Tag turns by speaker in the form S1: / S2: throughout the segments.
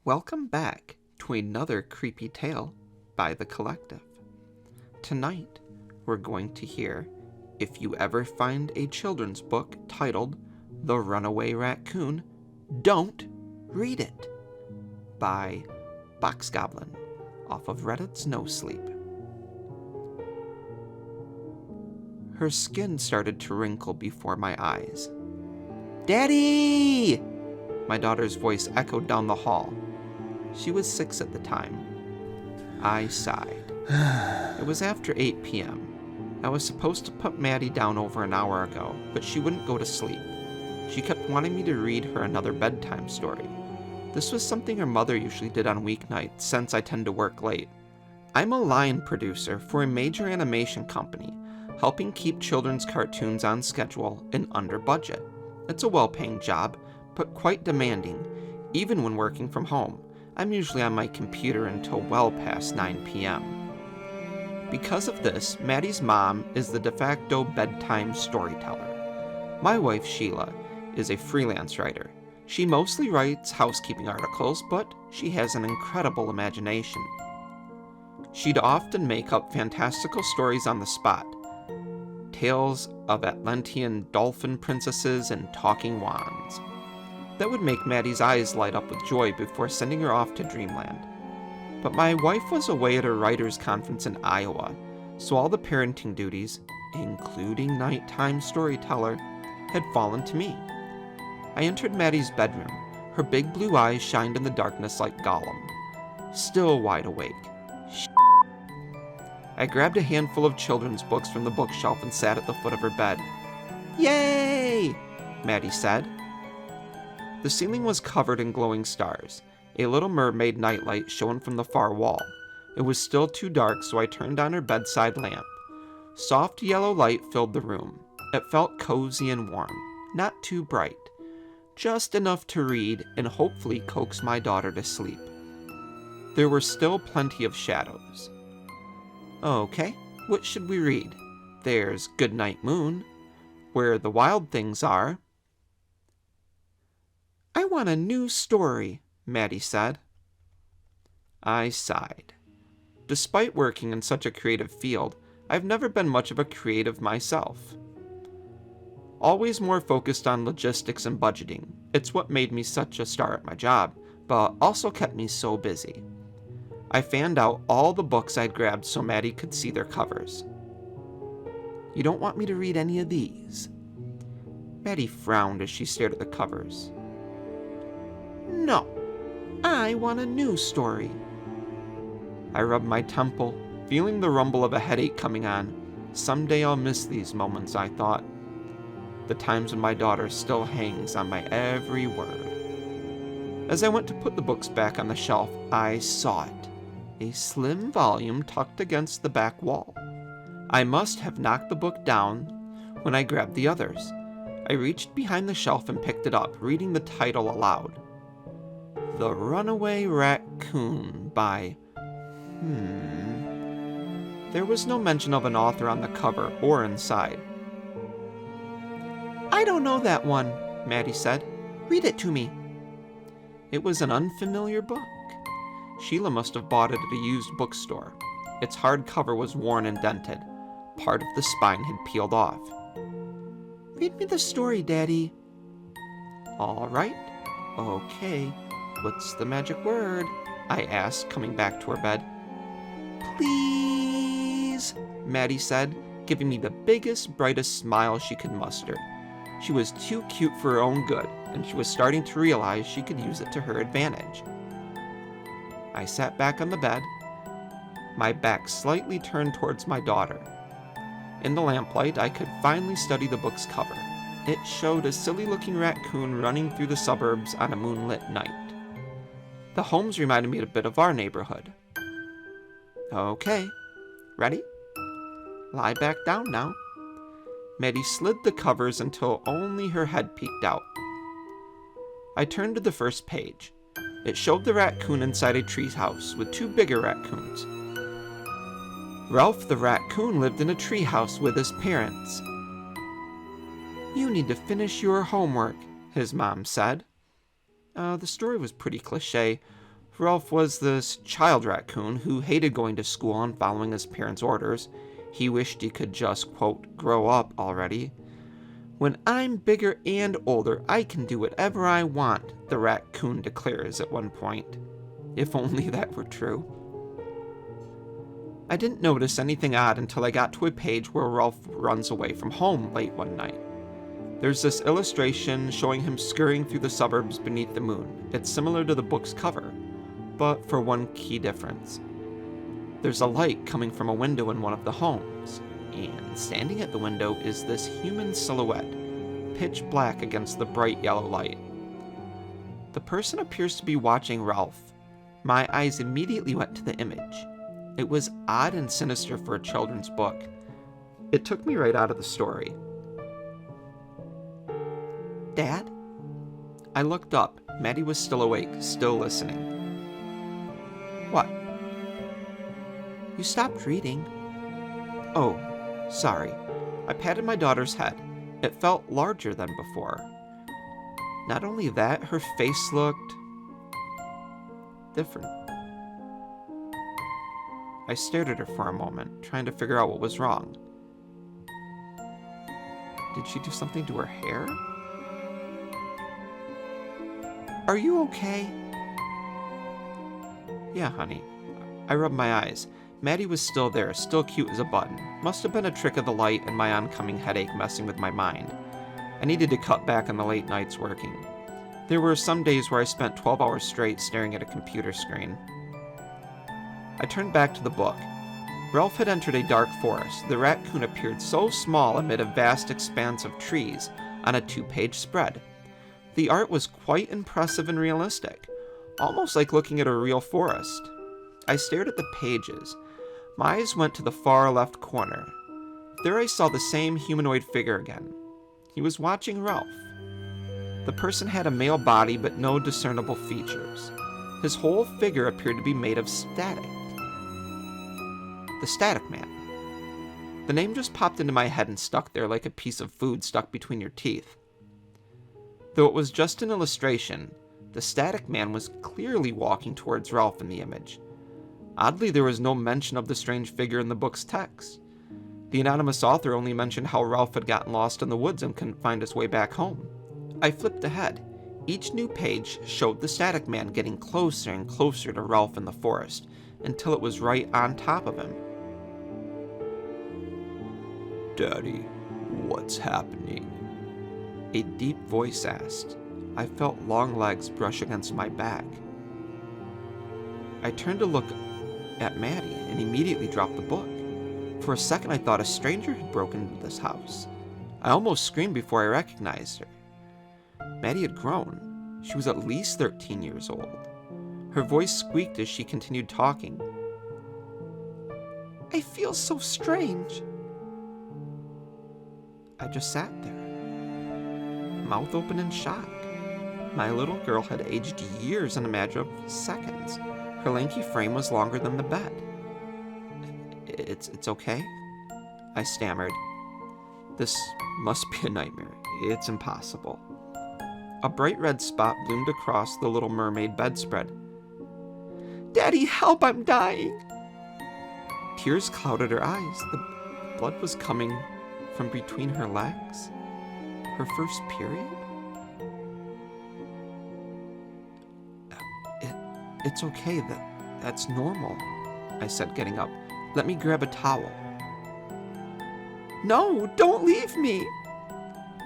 S1: Welcome back to another creepy tale by The Collective. Tonight, we're going to hear If You Ever Find a Children's Book titled The Runaway Racoon, Don't Read It by Box Goblin off of Reddit's No Sleep. Her skin started to wrinkle before my eyes. "Daddy!" My daughter's voice echoed down the hall. She was 6 at the time. I sighed. It was after 8 p.m. I was supposed to put Maddie down over an hour ago, but she wouldn't go to sleep. She kept wanting me to read her another bedtime story. This was something her mother usually did on weeknights, since I tend to work late. I'm a line producer for a major animation company, helping keep children's cartoons on schedule and under budget. It's a well-paying job, but quite demanding, even when working from home. I'm usually on my computer until well past 9 p.m. Because of this, Maddie's mom is the de facto bedtime storyteller. My wife, Sheila, is a freelance writer. She mostly writes housekeeping articles, but she has an incredible imagination. She'd often make up fantastical stories on the spot. Tales of Atlantean dolphin princesses and talking wands. That would make Maddie's eyes light up with joy before sending her off to dreamland. But my wife was away at a writers' conference in Iowa, so all the parenting duties, including nighttime storyteller, had fallen to me. I entered Maddie's bedroom. Her big blue eyes shined in the darkness like Gollum. Still wide awake. I grabbed a handful of children's books from the bookshelf and sat at the foot of her bed. "Yay!" Maddie said. The ceiling was covered in glowing stars. A Little Mermaid nightlight shone from the far wall. It was still too dark, so I turned on her bedside lamp. Soft yellow light filled the room. It felt cozy and warm, not too bright. Just enough to read and hopefully coax my daughter to sleep. There were still plenty of shadows. Okay, what should we read? There's Goodnight Moon, Where the Wild Things Are. "I want a new story," Maddie said. I sighed. Despite working in such a creative field, I've never been much of a creative myself. Always more focused on logistics and budgeting. It's what made me such a star at my job, but also kept me so busy. I fanned out all the books I'd grabbed so Maddie could see their covers. "You don't want me to read any of these?" Maddie frowned as she stared at the covers. "No, I want a new story." I rubbed my temple, feeling the rumble of a headache coming on. Someday I'll miss these moments, I thought. The times when my daughter still hangs on my every word. As I went to put the books back on the shelf, I saw it. A slim volume tucked against the back wall. I must have knocked the book down when I grabbed the others. I reached behind the shelf and picked it up, reading the title aloud. The Runaway Racoon by... There was no mention of an author on the cover or inside. "I don't know that one," Maddie said. "Read it to me." It was an unfamiliar book. Sheila must have bought it at a used bookstore. Its hardcover was worn and dented. Part of the spine had peeled off. "Read me the story, Daddy." "All right. Okay. What's the magic word?" I asked, coming back to her bed. "Please," Maddie said, giving me the biggest, brightest smile she could muster. She was too cute for her own good, and she was starting to realize she could use it to her advantage. I sat back on the bed, my back slightly turned towards my daughter. In the lamplight, I could finally study the book's cover. It showed a silly-looking raccoon running through the suburbs on a moonlit night. The homes reminded me a bit of our neighborhood. Okay, ready? Lie back down now. Maddie slid the covers until only her head peeked out. I turned to the first page. It showed the raccoon inside a treehouse with 2 bigger raccoons. Ralph the raccoon lived in a treehouse with his parents. "You need to finish your homework," his mom said. The story was pretty cliche, Ralph was this child raccoon who hated going to school and following his parents' orders. He wished he could just, quote, grow up already. "When I'm bigger and older, I can do whatever I want," the raccoon declares at one point. If only that were true. I didn't notice anything odd until I got to a page where Ralph runs away from home late one night. There's this illustration showing him scurrying through the suburbs beneath the moon. It's similar to the book's cover, but for one key difference. There's a light coming from a window in one of the homes, and standing at the window is this human silhouette, pitch black against the bright yellow light. The person appears to be watching Ralph. My eyes immediately went to the image. It was odd and sinister for a children's book. It took me right out of the story. "Dad?" I looked up. Maddie was still awake, still listening. "What?" "You stopped reading." "Oh, sorry." I patted my daughter's head. It felt larger than before. Not only that, her face looked different. I stared at her for a moment, trying to figure out what was wrong. Did she do something to her hair? "Are you okay?" "Yeah, honey." I rubbed my eyes. Maddie was still there, still cute as a button. Must have been a trick of the light and my oncoming headache messing with my mind. I needed to cut back on the late nights working. There were some days where I spent 12 hours straight staring at a computer screen. I turned back to the book. Ralph had entered a dark forest. The raccoon appeared so small amid a vast expanse of trees on a 2-page spread. The art was quite impressive and realistic, almost like looking at a real forest. I stared at the pages. My eyes went to the far left corner. There I saw the same humanoid figure again. He was watching Ralph. The person had a male body but no discernible features. His whole figure appeared to be made of static. The Static Man. The name just popped into my head and stuck there like a piece of food stuck between your teeth. Though it was just an illustration, the Static Man was clearly walking towards Ralph in the image. Oddly, there was no mention of the strange figure in the book's text. The anonymous author only mentioned how Ralph had gotten lost in the woods and couldn't find his way back home. I flipped ahead. Each new page showed the Static Man getting closer and closer to Ralph in the forest, until it was right on top of him. "Daddy, what's happening?" A deep voice asked. I felt long legs brush against my back. I turned to look at Maddie and immediately dropped the book. For a second I thought a stranger had broken into this house. I almost screamed before I recognized her. Maddie had grown. She was at least 13 years old. Her voice squeaked as she continued talking. "I feel so strange." I just sat there, mouth open in shock. My little girl had aged years in a matter of seconds. Her lanky frame was longer than the bed. It's okay?" I stammered. "This must be a nightmare. It's impossible." A bright red spot bloomed across the Little Mermaid bedspread. "Daddy, help, I'm dying." Tears clouded her eyes. The blood was coming from between her legs. Her first period? It's okay, that's normal," I said, getting up. "Let me grab a towel." "No, don't leave me."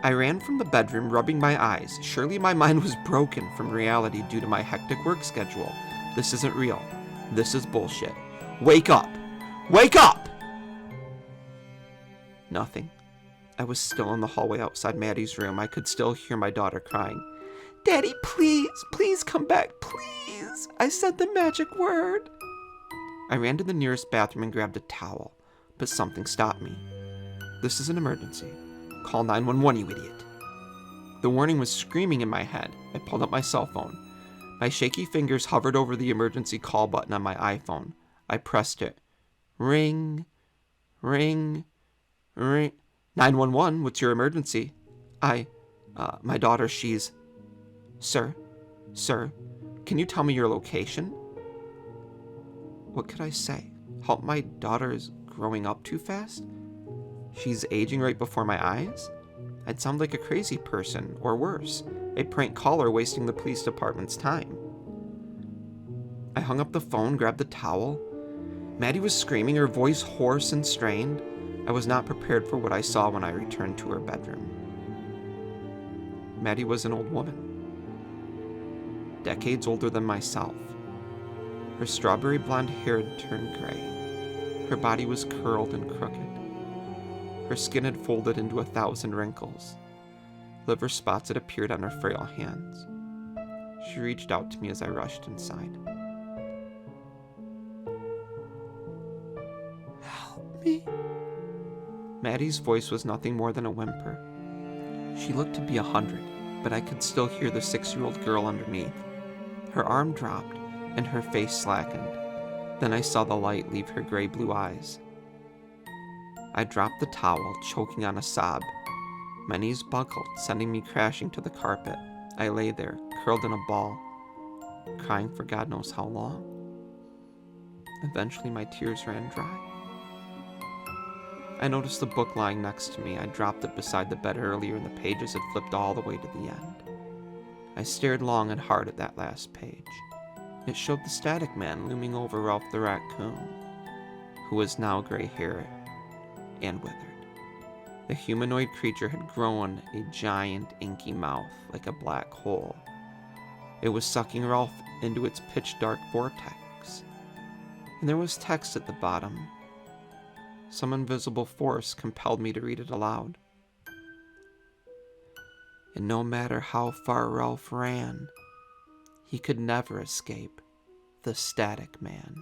S1: I ran from the bedroom, rubbing my eyes. Surely my mind was broken from reality due to my hectic work schedule. This isn't real. This is bullshit. Wake up! Wake up! Nothing. I was still in the hallway outside Maddie's room. I could still hear my daughter crying. "Daddy, please, please come back, please. I said the magic word." I ran to the nearest bathroom and grabbed a towel, but something stopped me. "This is an emergency. Call 911, you idiot." The warning was screaming in my head. I pulled up my cell phone. My shaky fingers hovered over the emergency call button on my iPhone. I pressed it. Ring, ring, ring. 911, what's your emergency? My daughter, she's... Sir, Can you tell me your location? What could I say? Help my daughter is growing up too fast? She's aging right before my eyes? I'd sound like a crazy person, or worse, a prank caller wasting the police department's time. I hung up the phone, grabbed the towel. Maddie was screaming, her voice hoarse and strained. I was not prepared for what I saw when I returned to her bedroom. Maddie was an old woman, decades older than myself. Her strawberry blonde hair had turned gray. Her body was curled and crooked. Her skin had folded into 1,000 wrinkles. Liver spots had appeared on her frail hands. She reached out to me as I rushed inside. Help me. Maddie's voice was nothing more than a whimper. She looked to be 100, but I could still hear the 6-year-old girl underneath. Her arm dropped, and her face slackened. Then I saw the light leave her gray-blue eyes. I dropped the towel, choking on a sob. My knees buckled, sending me crashing to the carpet. I lay there, curled in a ball, crying for God knows how long. Eventually, my tears ran dry. I noticed the book lying next to me. I dropped it beside the bed earlier, and the pages had flipped all the way to the end. I stared long and hard at that last page. It showed the static man looming over Ralph the Racoon, who was now gray-haired and withered. The humanoid creature had grown a giant, inky mouth like a black hole. It was sucking Ralph into its pitch-dark vortex. And there was text at the bottom. Some invisible force compelled me to read it aloud. And no matter how far Ralph ran, he could never escape the static man.